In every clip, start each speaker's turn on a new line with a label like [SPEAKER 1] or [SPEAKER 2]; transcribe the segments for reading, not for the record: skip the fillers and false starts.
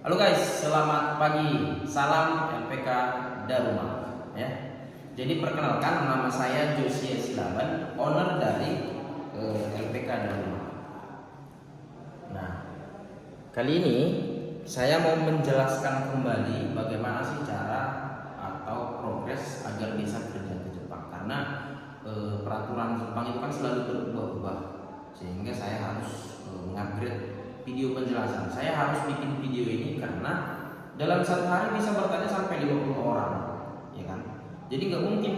[SPEAKER 1] Halo guys, selamat pagi. Salam LPK Daruma ya. Jadi perkenalkan, nama saya Josia Silaban, owner dari LPK Daruma. Nah, kali ini saya mau menjelaskan kembali bagaimana sih cara atau progres agar bisa kerja ke Jepang, karena peraturan Jepang itu kan selalu berubah-ubah, sehingga saya harus mengupgrade video penjelasan. Saya harus bikin video ini karena dalam satu hari bisa bertanya sampai 50 orang, ya kan? Jadi nggak mungkin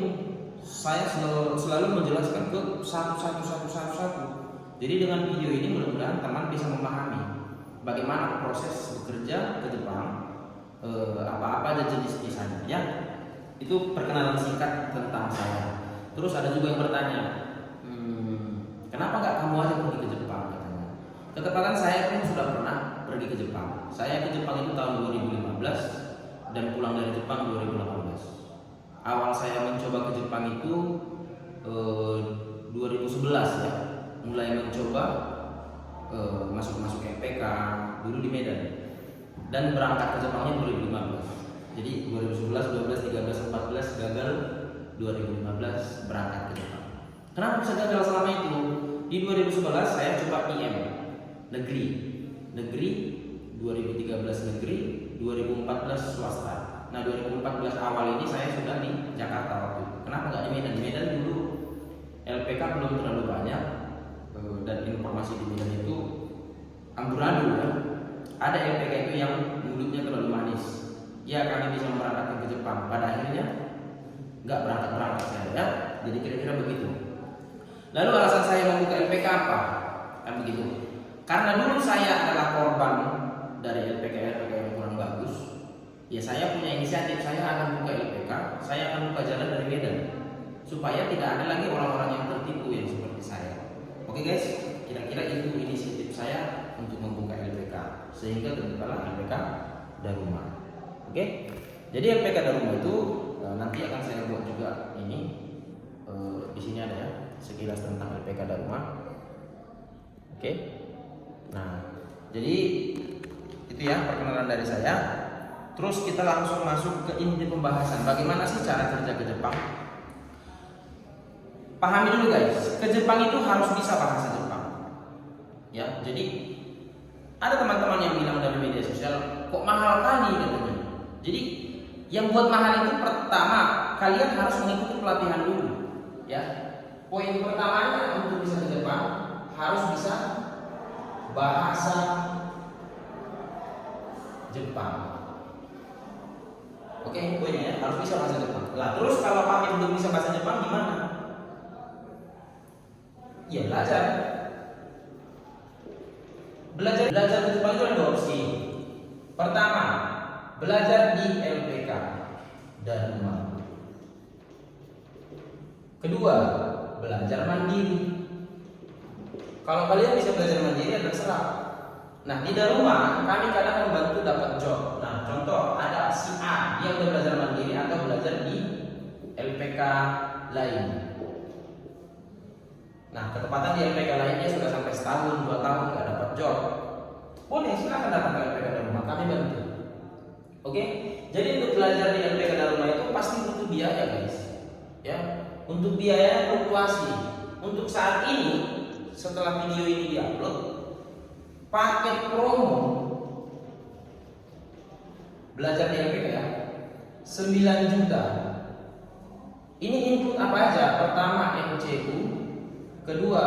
[SPEAKER 1] saya selalu menjelaskan ke satu. Jadi dengan video ini mudah-mudahan teman bisa memahami bagaimana proses bekerja ke Jepang, apa-apa aja jenis visanya, ya. Itu perkenalan singkat tentang saya. Terus ada juga yang bertanya, kenapa nggak kamu aja pergi ke Jepang? Ketepatan saya pun sudah pernah pergi ke Jepang. Saya ke Jepang itu tahun 2015 dan pulang dari Jepang 2018. Awal saya mencoba ke Jepang itu 2011 ya. Mulai mencoba masuk LPK dulu di Medan. Dan berangkat ke Jepangnya 2015. Jadi 2011, 12, 13, 14 gagal, 2015 berangkat ke Jepang. Kenapa bisa gagal selama itu? Di 2011 saya coba IM negeri 2013 negeri, 2014 swasta. Nah 2014 awal ini saya sudah di Jakarta waktu itu. Kenapa nggak di Medan? Di Medan dulu LPK belum terlalu banyak dan informasi di Medan itu amburadul ya. Ada LPK itu yang mulutnya terlalu manis. Ya kami bisa memberangkatkan ke Jepang. Pada akhirnya nggak berangkat saya ya. Jadi kira-kira begitu. Lalu alasan saya membuka LPK apa? Kan begitu. Karena dulu saya adalah korban dari LPK yang kurang bagus, ya saya punya inisiatif, saya akan buka LPK, saya akan buka jalan dari Medan, supaya tidak ada lagi orang-orang yang tertipu yang seperti saya. Oke guys, kira-kira itu inisiatif saya untuk membuka LPK, sehingga terbukalah LPK Daruma. Oke, jadi LPK Daruma itu nanti akan saya buat juga ini. Di sini ada ya sekilas tentang LPK Daruma. Oke. Nah, jadi itu ya perkenalan dari saya. Terus kita langsung masuk ke inti pembahasan. Bagaimana sih cara kerja ke Jepang? Pahami dulu guys, ke Jepang itu harus bisa bahasa Jepang. Ya, jadi ada teman-teman yang bilang dari media sosial, kok mahal kali katanya. Jadi yang buat mahal itu pertama, kalian harus mengikuti pelatihan dulu. Ya, poin pertamanya untuk bisa ke Jepang harus bisa bahasa Jepang. Oke, poinnya ya, harus bisa bahasa Jepang. Lah, terus kalau kami belum bisa bahasa Jepang gimana? Ya belajar. Belajar ke Jepang itu ada dua opsi. Pertama, belajar di LPK Daruma. Kedua, belajar mandiri. Kalau kalian bisa belajar mandiri ya terserah. Nah di Daruma kami kadang membantu dapat job. Nah contoh ada si A yang udah belajar mandiri atau belajar di LPK lain. Nah ketepatan di LPK lainnya sudah sampai setahun, 2 tahun nggak dapat job. Boleh silakan datang ke LPK Daruma, kami bantu. Oke, jadi untuk belajar di LPK Daruma itu pasti butuh biaya guys. Ya, untuk biaya fluktuasi. Untuk saat ini setelah video ini diupload, paket promo belajar di LPK ya 9 juta. Ini input apa aja? Pertama MCU, kedua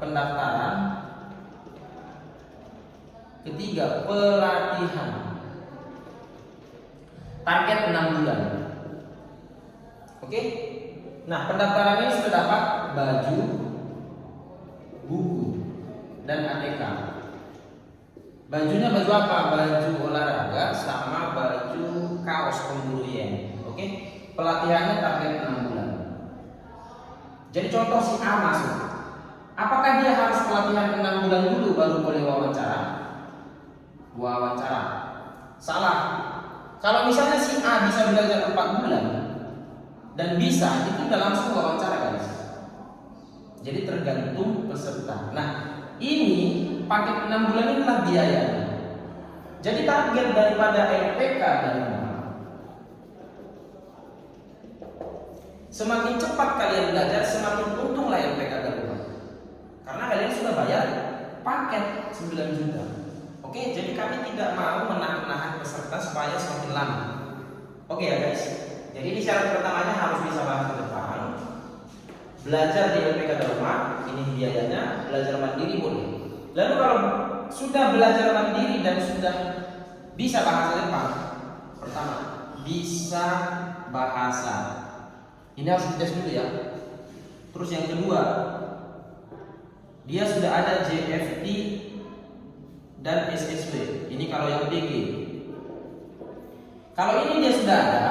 [SPEAKER 1] pendaftaran, ketiga pelatihan. Target 6 bulan. Oke? Nah, pendaftaran ini sudah dapat baju, buku, dan ATK. Bajunya baju apa? Baju olahraga sama baju kaos pemburu yen. Oke? Pelatihannya target 6 bulan. Jadi contoh si A masuk. Apakah dia harus pelatihan 6 bulan dulu baru boleh wawancara? Salah. Kalau misalnya si A bisa belajar 4 bulan dan bisa, itu udah langsung wawancara guys. Jadi tergantung peserta. Nah, ini paket 6 bulan inilah biaya. Jadi target daripada LPK dan semakin cepat kalian belajar, semakin untunglah LPK dan karena kalian sudah bayar paket 9 juta. Oke, jadi kami tidak mau menahan peserta supaya semakin lama. Oke ya guys. Jadi di syarat pertamanya harus bisa bahasa Jepang. Belajar di LPK Dharma, ini biayanya. Belajar mandiri boleh. Lalu kalau sudah belajar mandiri dan sudah bisa bahasa Jepang, pertama bisa bahasa. Ini harus dites dulu ya. Terus yang kedua, dia sudah ada JFT dan SSB. Ini kalau yang DG. Kalau ini dia sudah ada,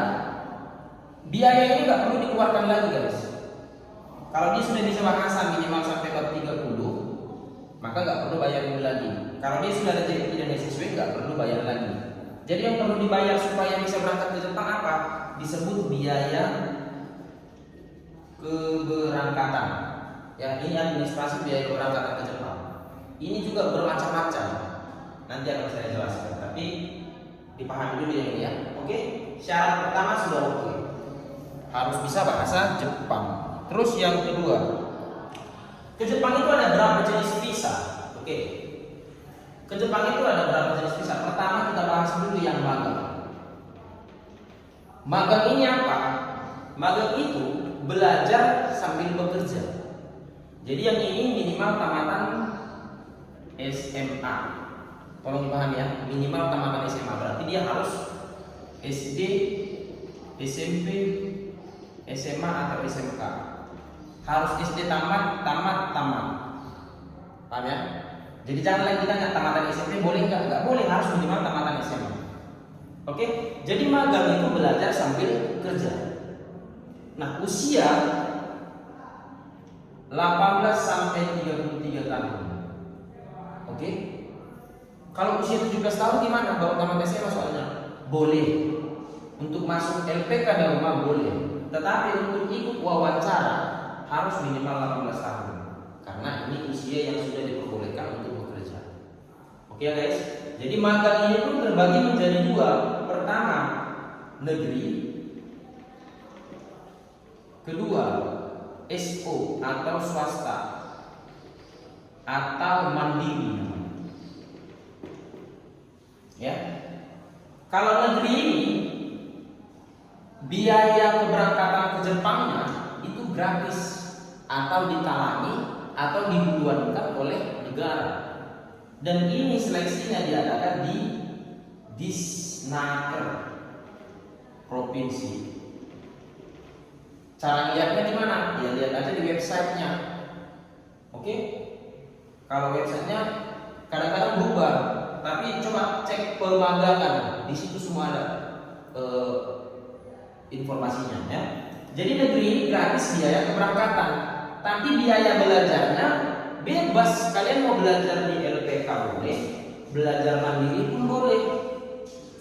[SPEAKER 1] biaya ini nggak perlu dikeluarkan lagi guys. Kalau dia sudah bisa bahasa minimal sampai bab 30, maka nggak perlu bayar ini lagi. Kalau dia sudah ada JFT dan SSB, nggak perlu bayar lagi. Jadi yang perlu dibayar supaya bisa berangkat ke Jepang apa? Disebut biaya keberangkatan. Ya, ini administrasi biaya keberangkatan ke Jepang. Ini juga bermacam-macam. Nanti akan saya jelaskan. Tapi dipahami dulu yang ini ya. Oke, syarat pertama sudah oke. Harus bisa bahasa Jepang. Terus yang kedua, ke Jepang itu ada berapa jenis visa? Oke. Ke Jepang itu ada berapa jenis visa? Pertama kita bahas dulu yang magang. Magang ini apa? Magang itu belajar sambil bekerja. Jadi yang ini minimal tamatan SMA. Tolong dipahami ya, minimal tamatan SMA. Berarti dia harus SD, SMP, SMA atau SMK. Harus SD tamat. Paham ya? Jadi jangan lagi ditanya tamatan SMP boleh nggak? Nggak boleh, harus minimal tamatan SMA. Oke? Jadi magang itu belajar sambil kerja. Nah, usia 18 sampai 33 tahun. Oke? Kalau usia 17 tahun gimana? Baru tamat SMA soalnya. Boleh. Untuk masuk LPK dan rumah boleh. Tetapi untuk ikut wawancara harus minimal 18 tahun. Karena ini usia yang sudah diperbolehkan untuk bekerja. Oke ya guys? Jadi magang ini pun terbagi menjadi dua. Pertama, negeri. Kedua, SO atau swasta atau mandiri. Ya. Kalau negeri ini biaya keberangkatan ke Jepangnya itu gratis atau ditalangi atau dibutuhkan oleh negara. Dan ini seleksinya diadakan di Disnaker provinsi. Cara lihatnya gimana? Ya lihat aja di websitenya. Oke? Kalau websitenya kadang-kadang berubah, tapi coba cek pemagangan, di situ semua ada informasinya ya. Jadi negeri gratis biaya keberangkatan, tapi biaya belajarnya bebas. Kalian mau belajar di LPK boleh, belajar mandiri pun boleh.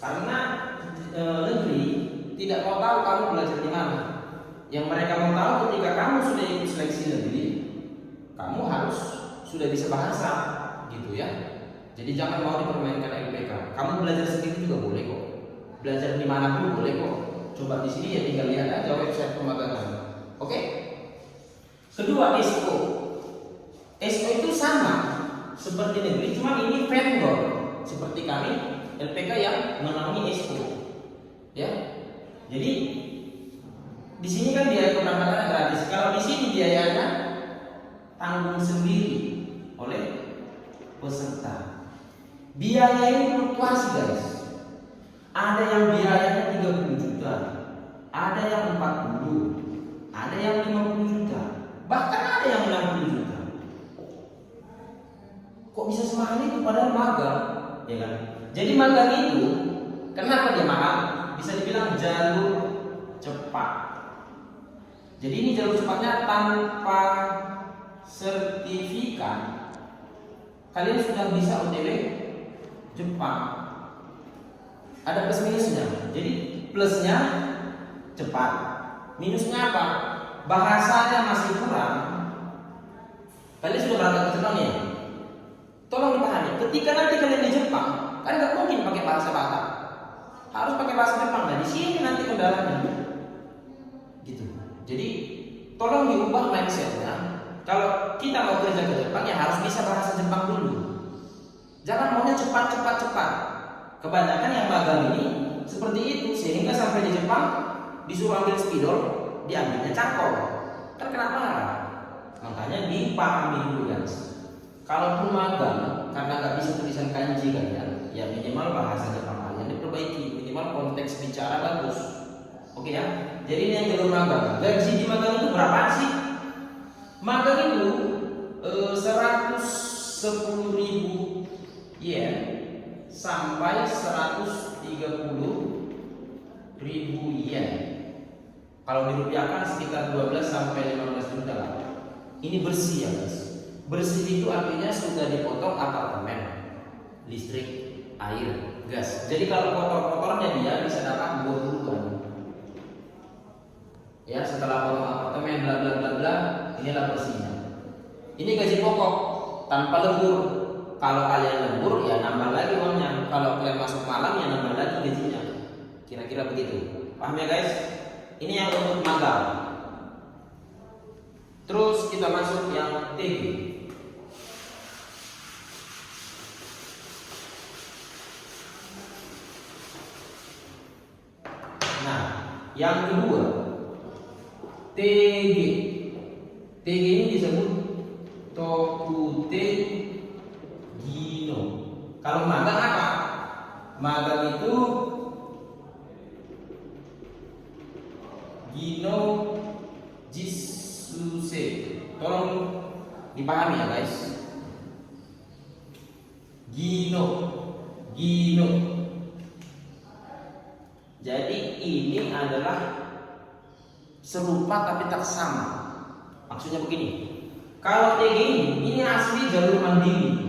[SPEAKER 1] Karena negeri tidak mau tahu kamu belajar di mana. Yang mereka mau tahu ketika kamu sudah ikut seleksi negeri, kamu harus sudah bisa bahasa, gitu ya. Jadi jangan mau dipermainkan LPK. Kamu belajar sendiri juga boleh kok. Belajar di mana pun boleh kok. Coba di sini ya tinggal lihat aja website pemagangan. Oke? Kedua, SO. SO itu sama seperti negeri, cuma ini vendor. Seperti kami LPK yang menaungi SO. Ya. Jadi di sini kan biaya keberangkatannya gratis. Kalau di sini biayanya tanggung sendiri oleh peserta. Biaya ini fluktuasi guys. Ada yang biayanya 30 juta, ada yang 40, ada yang 50 juta, bahkan ada yang 60 juta. Kok bisa semahal itu padahal magang, ya kan? Jadi magang itu kenapa dia mahal? Bisa dibilang jalur cepat. Jadi ini jalur cepatnya tanpa sertifikat. Kalian sudah bisa OTW Jepang. Ada plus minusnya. Jadi plusnya cepat, minusnya apa? Bahasanya masih kurang. Kalian sudah berangkat ke Jepang ya? Tolong dipahami. Ketika nanti kalian di Jepang, kan nggak mungkin pakai bahasa Batak, harus pakai bahasa Jepang. Nah di sini nanti kendalanya, gitu. Jadi tolong diubah mindsetnya. Kalau kita mau kerja ke Jepang ya harus bisa bahasa Jepang dulu. Jangan maunya cepat. Kebanyakan yang magang ini seperti itu, sehingga sampai di Jepang disuruh ambil spidol, diambilnya cangkol, kan kena marah. Makanya dipahami dulu guys. Kalaupun magang karena nggak bisa tulisan kanji kalian, ya minimal bahasa Jepang kalian diperbaiki, minimal konteks bicara bagus. Oke ya. Jadi ini yang jalur magang. Gaji di magang itu berapa sih? Magang itu 110.000 yen sampai 130.000 yen. Kalau dirupiahkan sekitar 12 sampai 15 juta lah. Ini bersih ya guys. Bersih itu artinya sudah dipotong apartemen, listrik, air, gas. Jadi kalau kotor-kotornya dia bisa dapat 20-an. Ya, setelah potong apartemen bla bla bla bla, inilah bersihnya. Ini gaji pokok tanpa lembur. Kalau kalian lembur ya nambah lagi uangnya. Kalau kalian masuk malam ya nambah lagi gajinya. Kira-kira begitu. Paham ya guys? Ini yang untuk magang. Terus kita masuk yang TG. Nah, yang kedua TG. TG ini disebut Tokute Gino. Kalau magang apa? Magang itu Gino Jisuse. Tolong dipahami ya guys. Gino. Jadi ini adalah serupa tapi tak sama. Maksudnya begini. Kalau TG ini asli jalur mandiri.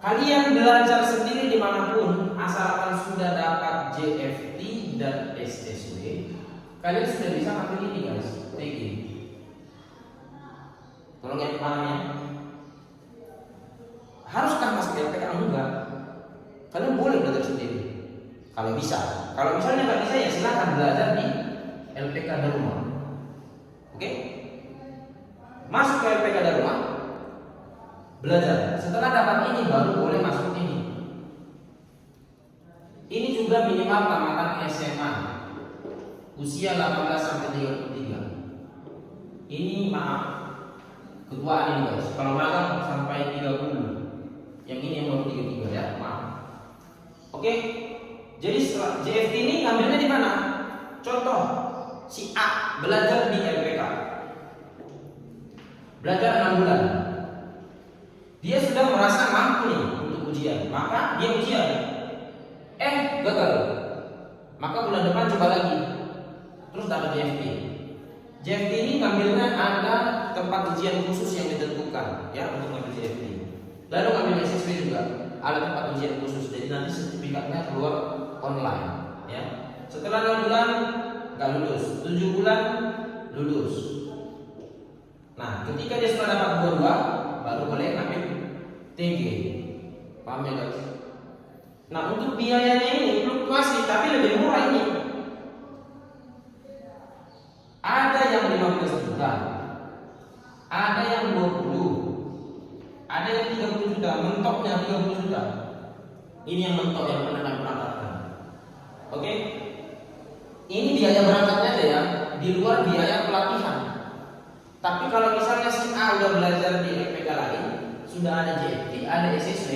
[SPEAKER 1] Kalian belajar sendiri dimanapun, asalkan sudah dapat JFT dan SSW, kalian sudah bisa ngambil ini guys, TG. Tolong yang pahamnya. Haruskah masuk LPK? Enggak. Kalian boleh belajar sendiri. Kalau bisa. Kalau misalnya nggak bisa ya silakan belajar di LPK Daruma. Oke? Masuk ke LPK Daruma, belajar. Setelah dapat ini baru boleh masuk ini. Ini juga minimal tamatan SMA. Usia 18 sampai 33. Ini maaf, ketuaan ini guys. Kalau magang sampai 30. Yang ini yang baru 33 ya, maaf. Oke? Jadi setelah JFT ini ngambilnya di mana? Contoh, si A belajar di LPK. Belajar 6 bulan. Dia sudah merasa mampu nih untuk ujian, maka dia ujian. Gagal. Maka bulan depan coba lagi. Terus dapat JFT. JFT ini ngambilnya ada tempat ujian khusus yang ditentukan ya untuk ngambil JFT. Lalu ngambil SSW juga ada tempat ujian khusus. Jadi nanti sertifikatnya keluar online ya. Setelah 6 bulan nggak lulus, 7 bulan lulus. Nah, ketika dia sudah dapat 22 baru boleh ngambil TG. Paham ya guys? Nah, untuk biayanya ini fluktuasi tapi lebih murah ini. Ada yang 15 juta, ada yang 20, ada yang 30 juta, mentoknya 30 juta. Ini yang mentok yang pernah kami berangkatkan. Oke? Ini biaya berangkatnya aja ya, di luar biaya pelatihan. Tapi kalau misalnya si A udah belajar di LPK lain, sudah ada JFT, ada SSW,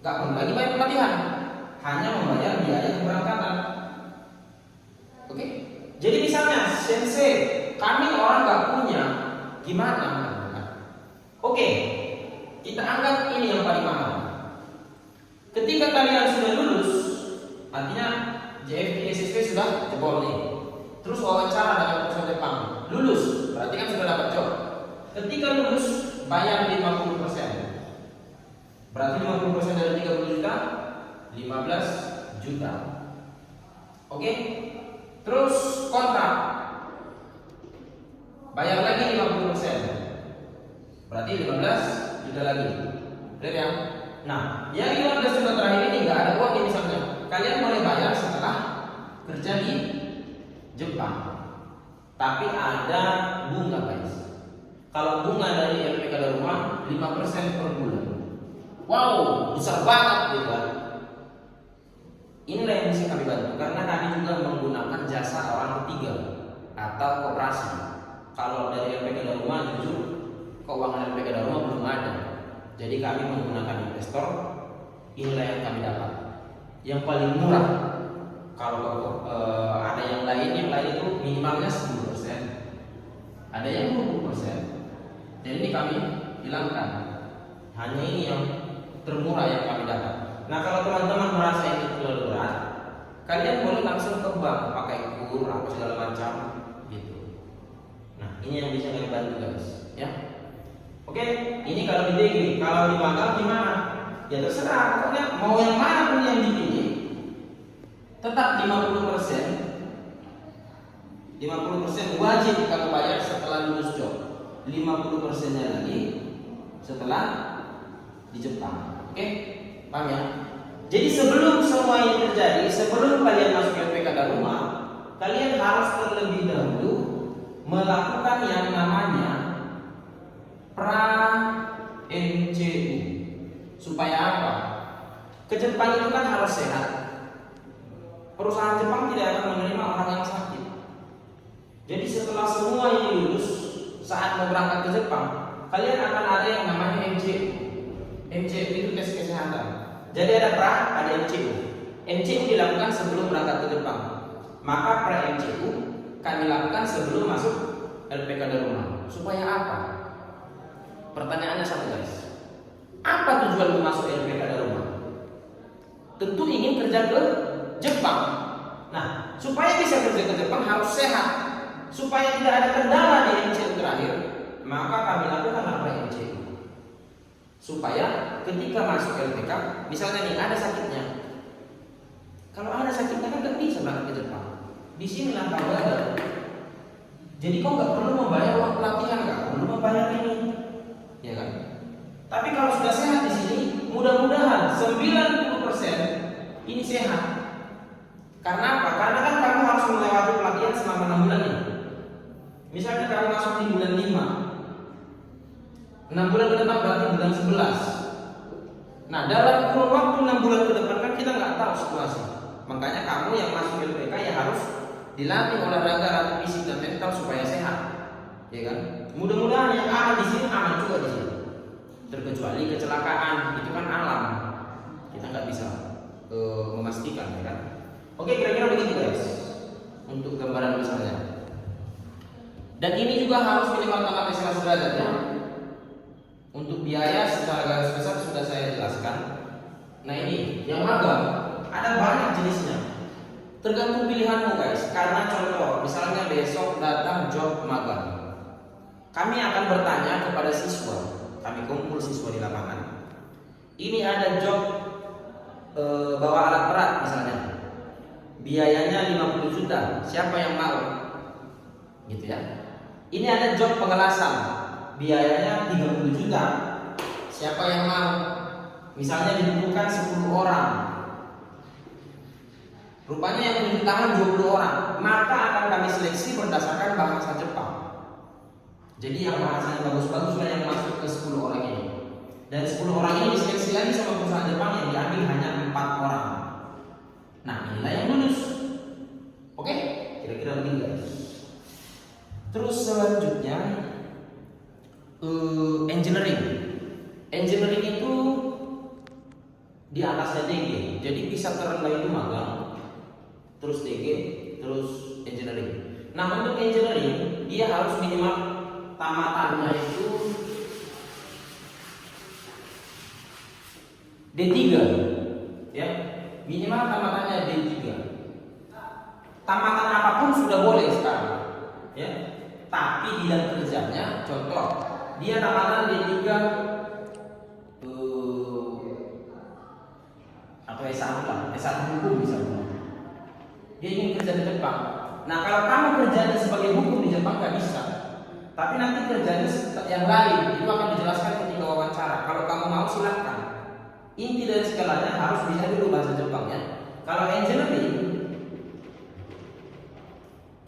[SPEAKER 1] gak perlu lagi bayar pelatihan, hanya membayar biaya keberangkatan. Oke? Jadi misalnya sensei, kami orang gak punya, gimana? Oke, kita anggap ini yang paling mahal. Ketika kalian sudah lulus, artinya JFT SSW sudah jebol nih. Terus wawancara dengan perusahaan Jepang, lulus, berarti kan sudah dapat job. Ketika lulus, bayar 50%. Berarti 50% dari 30 juta, 15 juta. Oke? Terus kontrak, bayar lagi 50%. Berarti 15 juta lagi. Lihat ya. Nah, yang 15 juta terakhir ini nggak ada uang misalnya. Kalian boleh bayar setelah kerja di Jepang. Tapi ada bunga guys. Kalau bunga dari LPK Daruma 5% per bulan. Wow, besar banget gitu kan. Inilah yang bisa kami bantu karena kami juga menggunakan jasa orang ketiga atau koperasi. Kalau dari LPK Daruma jujur keuangan LPK Daruma belum ada. Jadi kami menggunakan investor. Inilah yang kami dapat. Yang paling murah. Kalau ada yang lain itu minimalnya 10%. Ada yang 20%. Jadi ini kami hilangkan. Hanya ini yang termurah yang kami dapat. Nah, kalau teman-teman merasa ini terlalu berat, kalian boleh langsung ke bank pakai kur apa segala macam gitu. Nah, ini yang bisa kalian bantu guys, ya. Oke, ini kalau di DG, kalau di magang gimana? Ya terserah, pokoknya mau yang mana pun yang dipilih, tetap 50%. 50% wajib kamu bayar setelah lulus job. 50%-nya lagi setelah di Jepang. Oke? Paham ya? Jadi sebelum semua ini terjadi, sebelum kalian masuk LPK Daruma, kalian harus terlebih dahulu melakukan yang namanya pra-NCU. Supaya apa? Ke Jepang itu kan harus sehat. Perusahaan Jepang tidak akan menerima orang yang sakit. Jadi setelah semua ini lulus, saat mau berangkat ke Jepang, kalian akan ada yang namanya MCU. MCU itu tes kesehatan. Jadi ada pra, ada MCU. MCU dilakukan sebelum berangkat ke Jepang. Maka pra MCU kami lakukan sebelum masuk LPK Daruma. Supaya apa? Pertanyaannya satu guys. Apa tujuan masuk LPK Daruma? Tentu ingin kerja ke Jepang. Nah, supaya bisa kerja ke Jepang harus sehat. Supaya tidak ada kendala di MCU terakhir, maka kami lakukan pra MCU. Supaya ketika masuk LPK, misalnya nih ada sakitnya. Kalau ada sakitnya kan tidak bisa berangkat ke Jepang. Di sini lah kau ada. Jadi kau nggak perlu membayar uang pelatihan, nggak perlu membayar ini, ya kan? Tapi kalau sudah sehat di sini, mudah-mudahan 90% ini sehat. Karena apa? Karena kan kamu harus melewati pelatihan selama 6 bulan ini. Misalnya kamu masuk di bulan 5, 6 bulan ke depan berarti bulan 11. Nah, dalam kurun waktu 6 bulan ke depan kan kita nggak tahu situasi. Makanya kamu yang masuk LPK ya harus dilatih olahraga, latih fisik dan mental supaya sehat, ya kan? Mudah-mudahan yang aman di sini aman juga di sini. Terkecuali kecelakaan, itu kan alam, kita nggak bisa memastikan, ya kan? Oke, kira-kira begitu guys untuk gambaran misalnya. Dan ini juga harus minimal tamat S1 derajat ya. Untuk biaya secara garis besar sudah saya jelaskan. Nah ini yang magang ada banyak jenisnya. Tergantung pilihanmu guys. Karena contoh, misalnya besok datang job magang. Kami akan bertanya kepada siswa. Kami kumpul siswa di lapangan. Ini ada job bawa alat berat misalnya. Biayanya 50 juta. Siapa yang mau? Gitu ya. Ini ada job pengelasan. Biayanya 30 juta. Siapa yang mau? Misalnya dibutuhkan 10 orang. Rupanya yang menunjuk tangan 20 orang. Maka akan kami seleksi berdasarkan bahasa Jepang. Jadi yang bahasanya bagus-bagus lah yang masuk ke 10 orang ini. Dan 10 orang ini diseleksi lagi sama perusahaan Jepang yang diambil hanya 4 orang. Nah inilah yang lulus. Oke? Kira-kira begini guys. Terus selanjutnya engineering. Engineering itu di atasnya DG. Jadi bisa terendah itu magang, terus DG, terus engineering. Nah untuk engineering dia harus minimal tamatannya itu D3 ya, minimal tamatannya D3. Tamatan apapun sudah boleh sekarang ya. Tapi bidang kerjanya, contoh, dia tamatan D3 atau S1 lah, S1 hukum misalnya. Dia ingin kerja di Jepang. Nah kalau kamu kerjanya sebagai hukum di Jepang nggak bisa. Tapi nanti kerjanya yang lain itu akan dijelaskan ketika wawancara. Kalau kamu mau silahkan. inti dari segalanya harus bisa dulu bahasa Jepang ya. Kalau engineering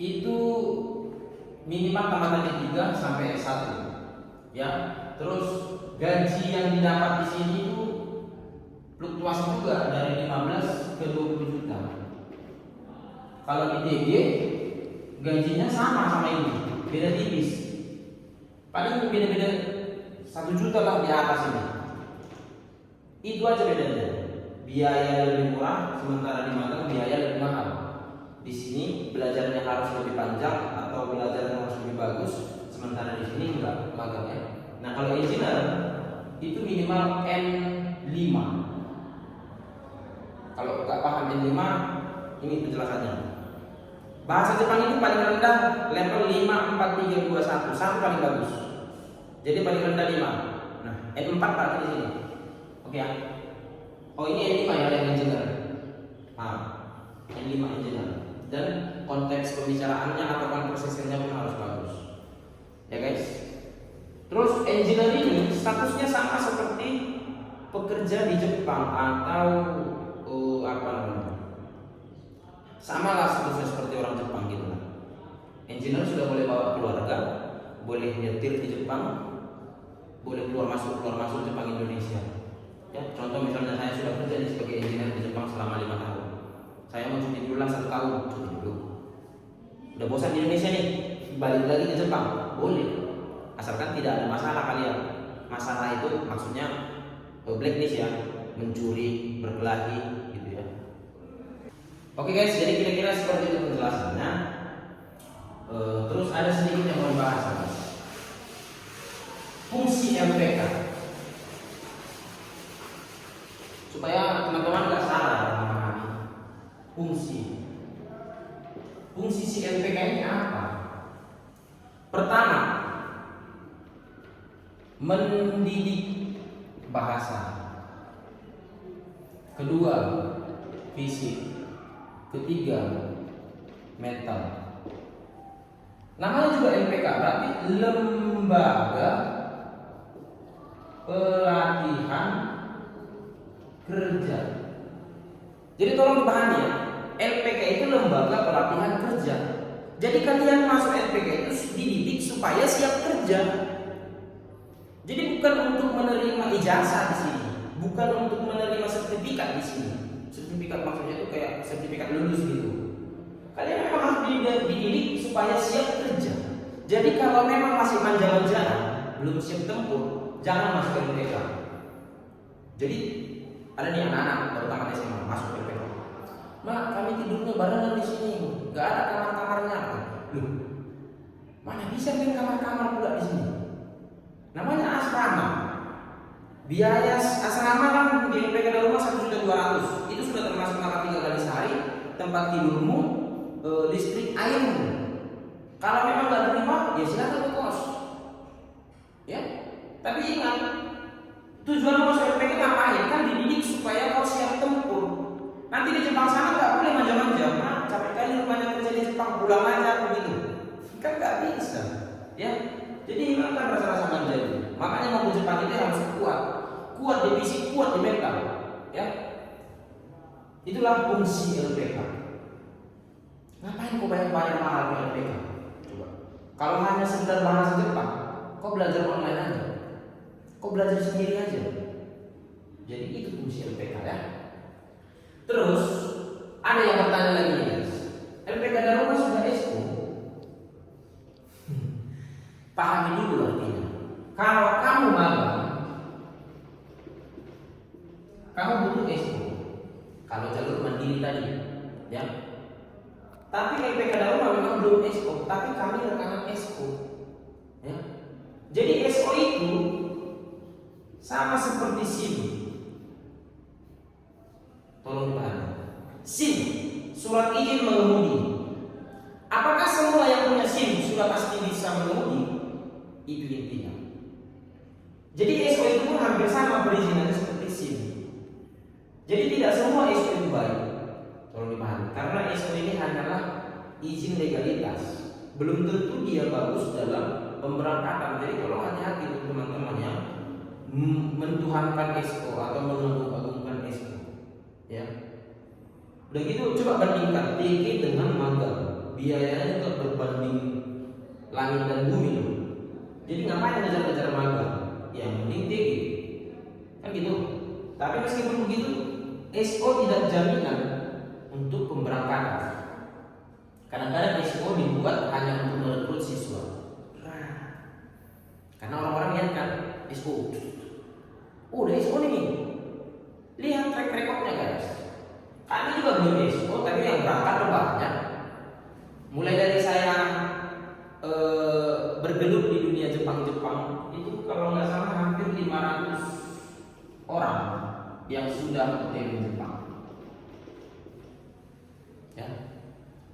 [SPEAKER 1] itu minimal tamatan 3 sampai S1 ya. Terus gaji yang didapat di sini itu fluktuasi juga dari 15 ke 20 juta. Kalau di DG gajinya sama ini, beda tipis. Paling beda-beda 1 juta lah di atas ini. Itu aja bedanya. Biaya lebih murah, sementara di magang biaya lebih mahal. Di sini belajarnya harus lebih panjang atau belajarnya harus lebih bagus, sementara di sini enggak magang ya. Nah kalau engineer itu minimal N5. Kalau nggak paham N5, ini penjelasannya. Bahasa Jepang itu paling rendah level 5, 4, 3, 2, 1. 1 paling bagus. Jadi paling rendah 5. Nah, N4 berarti di sini. Oke ya. Oh ini N5 ya yang engineer. N5 engineer. Dan konteks pembicaraannya atau conversationnya pun harus bagus. Ya guys. Terus engineer ini statusnya sama seperti pekerja di Jepang atau apa namanya? Sama lah statusnya seperti orang Jepang gitu lah. Engineer sudah boleh bawa keluarga, boleh nyetir di Jepang, boleh keluar masuk Jepang Indonesia. Ya, contoh misalnya saya sudah kerja sebagai engineer di Jepang selama 5 tahun. Saya mau cuti dulu lah 1 tahun, cuti dulu. Udah bosan di Indonesia nih, balik lagi ke Jepang, boleh. Asalkan tidak ada masalah kalian. Masalah itu maksudnya blacklist ya, mencuri, berkelahi gitu ya. Oke guys, jadi kira-kira seperti itu penjelasannya. Terus ada sedikit yang mau dibahas guys. Fungsi MPK. Supaya teman-teman nggak salah memahami fungsi si MPK ini apa? Pertama, mendidik bahasa. Kedua, fisik. Ketiga, mental. Namanya juga MPK, berarti lembaga pelatihan kerja. Jadi tolong dipahami ya, LPK itu lembaga pelatihan kerja. Jadi kalian masuk LPK itu dididik supaya siap kerja. Jadi bukan untuk menerima ijazah di sini, bukan untuk menerima sertifikat di sini. Sertifikat maksudnya itu kayak sertifikat lulus gitu. Kalian memang harus dididik supaya siap kerja. Jadi kalau memang masih manja-manjaan, belum siap tempur, jangan masuk LPK. Jadi ada nih anak-anak baru tamat SMA masuk LPK. Mak, kami tidurnya barengan di sini, nggak ada kamar-kamarnya. Loh, mana bisa kan kamar-kamar pula di sini? Namanya asrama. Biaya asrama kan di LPK Daruma 1.200.000. Itu sudah termasuk makan 3 kali sehari, tempat tidurmu, listrik, airmu. Kalau memang nggak terima, ya silakan ke kos. Ya, tapi ingat tujuan masuk LPK ngapain? Kan dididik supaya kau siap tempur. Nanti di Jepang sana nggak boleh manja-manja. Nah, capek kali rupanya kerja di Jepang, pulang aja begitu. Kan nggak bisa. Ya, jadi hilangkan rasa-rasa manja itu. Makanya mau ke Jepang itu harus kuat di fisik, kuat di mental. Ya, itulah fungsi LPK. Ngapain kau bayar mahal ke LPK? Coba. Kalau hanya sekedar bahasa Jepang, kau belajar online aja. Kau belajar sendiri aja. Jadi itu fungsi LPK ya. Terus ada yang bertanya lagi guys. LPK Daruma sudah SO. Pahami dulu artinya. Kalau kamu magang, kamu butuh SO. Kalau jalur mandiri tadi, ya. Tapi LPK Daruma memang belum SO, tapi kami rekanan SO. Ya. Jadi SO itu sama seperti SIM. Tolong dipahami. SIM, surat izin mengemudi. Apakah semua yang punya SIM sudah pasti bisa mengemudi? Itu intinya. Jadi SO itu pun hampir sama perizinannya seperti SIM. Jadi tidak semua SO itu baik. Tolong dipahami. Karena SO ini hanyalah izin legalitas. Belum tentu dia bagus dalam pemberangkatan. Jadi tolong hati-hati teman-teman ya. mentuhankan SO atau mengagung-agungkan SO. Ya. Udah gitu coba bandingkan TG dengan magang. Biayanya juga berbanding langit dan bumi loh. Jadi ngapain ngejar-ngejar magang? Yang penting TG. Kan gitu. Tapi meskipun begitu, SO tidak jaminan untuk pemberangkatan. Kadang-kadang SO dibuat hanya untuk merekrut siswa. Karena orang-orang lihat kan SO. Oh, udah SO nih. Lihat track recordnya guys. Kami juga belum SO, tapi yang berangkat banyak. Mulai dari saya bergelut di dunia Jepang itu kalau nggak salah hampir 500 orang yang sudah UTM Jepang. Ya.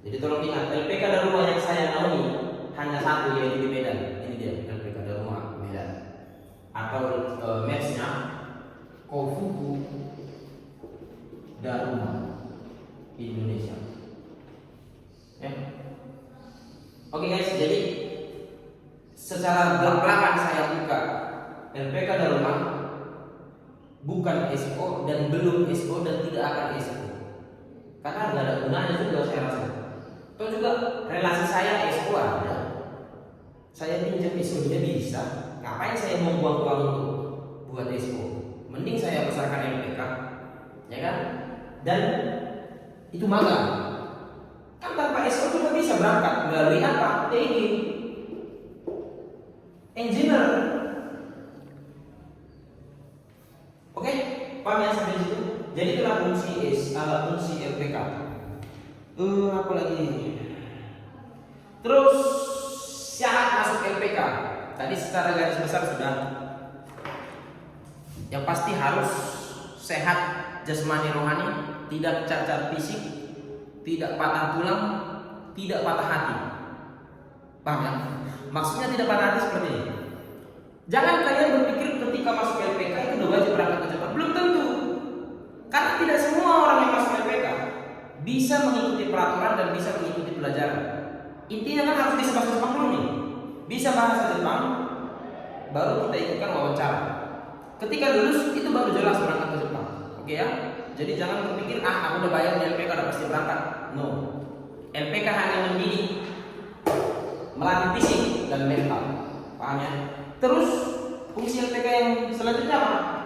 [SPEAKER 1] Jadi tolong ingat, LPK Daruma yang saya naungi hanya satu, yaitu di Medan. Ini dia LPK Daruma Medan. Atau matchnya Kofuku Daruma Indonesia. Ya. Oke guys, jadi secara belak-belakan saya buka LPK Daruma bukan SO dan belum SO dan tidak akan SO. Karena nggak ada gunanya juga saya rasa. Atau juga relasi saya SO ada. Saya pinjam SO-nya bisa. Ngapain saya membuang uang untuk buat SO? Mending saya besarkan LPK, ya kan? Dan itu magang. Kan tanpa SO juga bisa berangkat melalui apa? TG, engineer. Oke, paham ya sampai situ? Jadi itulah fungsi LPK. Apa lagi? Terus syarat masuk LPK. Tadi secara garis besar sudah. Yang pasti harus sehat jasmani rohani, tidak cacat fisik, tidak patah tulang, tidak patah hati. Paham ya? Maksudnya tidak patah hati seperti ini. Jangan kalian berpikir ketika masuk LPK itu udah wajib berangkat ke Jepang. Belum tentu. Karena tidak semua orang yang masuk LPK bisa mengikuti peraturan dan bisa mengikuti pelajaran. Intinya kan harus bisa bahasa Jepang dulu nih. Bisa bahasa Jepang, baru kita ikutkan wawancara. Ketika lulus itu baru jelas berangkat ke Jepang. Oke ya? Jadi jangan berpikir aku udah bayar di LPK udah pasti berangkat. No. LPK hanya mendidik, melatih fisik dan mental. Paham ya? Terus fungsi LPK yang selanjutnya apa?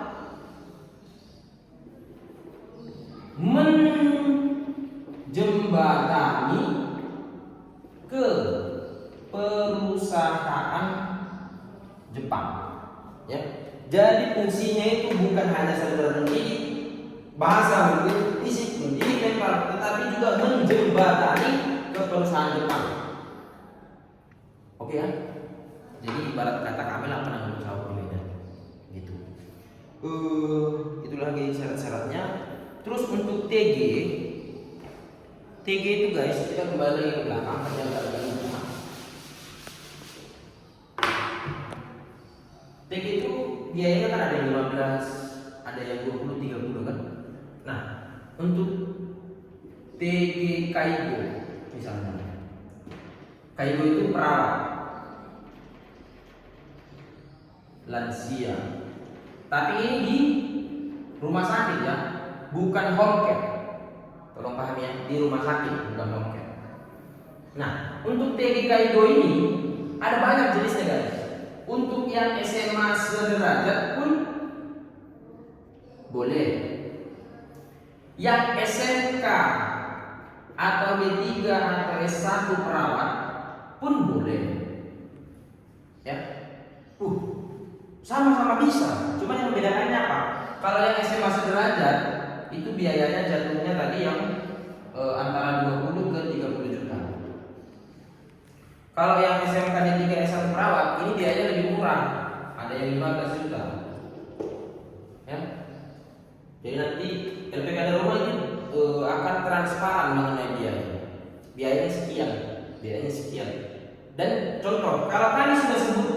[SPEAKER 1] Menjembatani ke perusahaan Jepang. Ya. Jadi fungsinya itu bukan hanya sekedar mendidik bahasa, mendidik fisik, mendidik mental, tetapi juga menjembatani ke perusahaan Jepang. Oke ya? Jadi ibarat kata kami lah penanggung jawab di Medan, gitu. Itu lagi syarat-syaratnya. Terus untuk TG itu guys, kita kembali ke belakang penjagaan lingkungan. TG itu biayanya kan ada yang 15, ada yang 20, 30 kan. Nah, untuk TG Kaigo misalnya, Kaigo itu perawat lansia, tapi ini di rumah sakit ya, bukan home care. Tolong pahami ya, di rumah sakit bukan home care. Nah, untuk TG Kaigo ini ada banyak jenisnya guys. Untuk yang SMA sederajat pun boleh. Yang SMK atau D3 atau S1 perawat pun boleh. Ya. Sama-sama bisa. Cuma yang membedakannya apa? Kalau yang SMA sederajat itu biayanya jatuhnya tadi yang antara 20 ke 30 juta. Kalau yang SMK D3 S1 perawat ini biayanya lebih murah, ada yang 15 juta. Ya. Jadi nanti LPK Daruma ini akan transparan mengenai biaya. Biayanya sekian. Dan contoh, kalau kalian sudah sebut,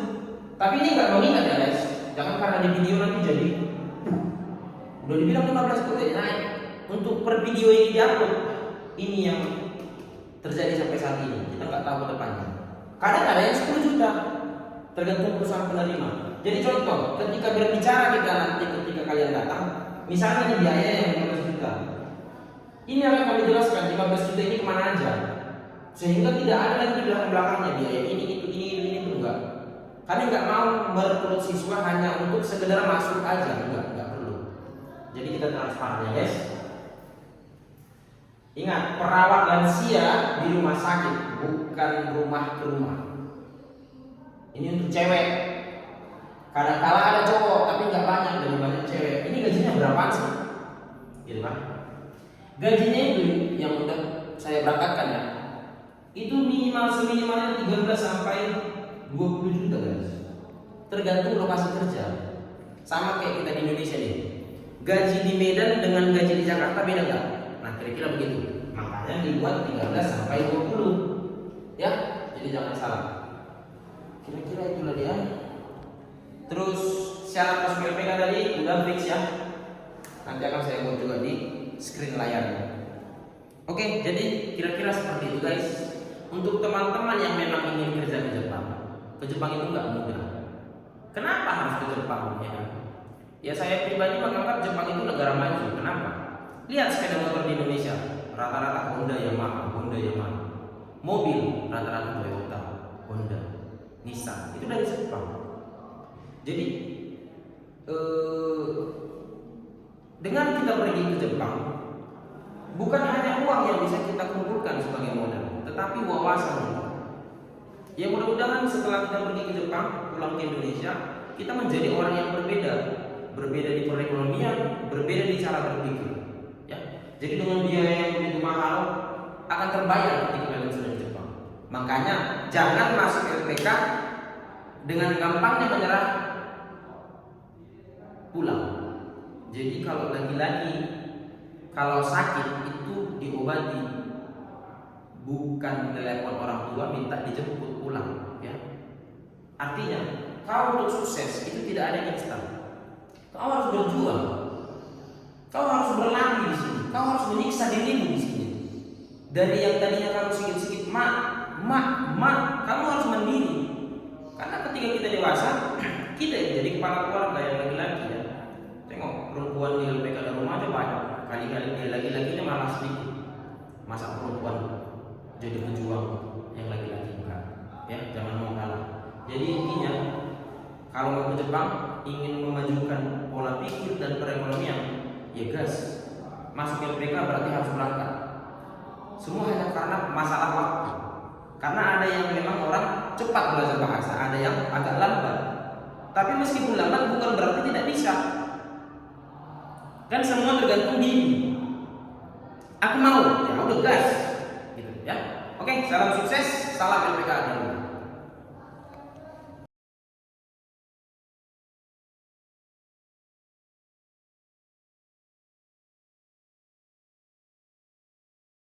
[SPEAKER 1] tapi ini nggak mengingat ya guys. Jangan karena di video nanti jadi udah dibilang 15 juta naik. Untuk per video ini diupload, ini yang terjadi sampai saat ini. Kita nggak tahu ke depannya. Kadang ada yang 10 juta, tergantung perusahaan penerima. Jadi contoh, ketika berbicara kita nanti ketika kalian datang, misalnya ini biaya yang 15 juta. Ini akan kami jelaskan 15 juta ini kemana aja, sehingga tidak ada lagi di belakang-belakangnya biaya ini itu enggak. Kami nggak mau merekrut siswa hanya untuk sekedar masuk aja, enggak perlu. Jadi kita transparan ya guys. Ingat, perawat lansia di rumah sakit, bukan rumah ke rumah. Ini untuk cewek. Kadang-kala ada cowok, tapi nggak banyak, lebih banyak cewek. Ini gajinya berapaan sih? Gitu kan? Gajinya itu yang udah saya berangkatkan ya, itu seminimalnya 13 sampai 20 juta guys. Tergantung lokasi kerja. Sama kayak kita di Indonesia nih. Gaji di Medan dengan gaji di Jakarta beda nggak? Nah kira-kira begitu. Makanya dibuat 13 sampai 20. Ya, jadi jangan salah. Kira-kira itulah dia. Terus syarat masuk LPK tadi udah fix ya. Nanti akan saya buat juga di screen layarnya. Oke, jadi kira-kira seperti itu guys. Untuk teman-teman yang memang ingin kerja ke Jepang itu nggak mudah. Kenapa harus ke Jepang ya? Ya saya pribadi menganggap Jepang itu negara maju. Kenapa? Lihat sepeda motor di Indonesia, rata-rata Honda, Yamaha. Mobil rata-rata Toyota, Honda, Nissan. Itu dari Jepang. Jadi dengan kita pergi ke Jepang, bukan hanya uang yang bisa kita kumpulkan sebagai modal, tetapi wawasan juga. Ya mudah-mudahan setelah kita pergi ke Jepang, pulang ke Indonesia, kita menjadi orang yang berbeda di perekonomian, berbeda di cara berpikir. Ya, jadi dengan biaya yang begitu mahal akan terbayar ketika kalian sudah di Jepang. Makanya jangan masuk LPK dengan gampangnya menyerah pulang. Jadi kalau lagi-lagi kalau sakit itu diobati, bukan telepon orang tua minta dijemput pulang ya. Artinya kau untuk sukses itu tidak ada yang instan. Kau harus berjuang. Kau harus berlari di sini. Kau harus menyiksa dirimu di sini. Dari yang tadinya kamu sikit-sikit mak, kamu harus mandiri. Karena ketika kita dewasa, kita yang jadi kepala keluarga yang laki-laki ya. Tengok perempuan di LPK dan rumah aja banyak. Kali-kali dia laki-lakinya malah sedikit. Masa perempuan jadi pejuang yang laki-laki enggak? Ya, jangan mau kalah. Jadi intinya kalau mau ke Jepang ingin memajukan pola pikir dan perekonomian, ya gas, masuk LPK berarti harus berangkat. Semua hanya karena masalah waktu. Karena ada yang memang orang cepat belajar bahasa, ada yang agak lambat. Tapi meskipun lambat bukan berarti tidak bisa. Kan semua tergantung diri. Aku mau, ya udah gas, gitu ya. Oke, salam sukses, salam LPK.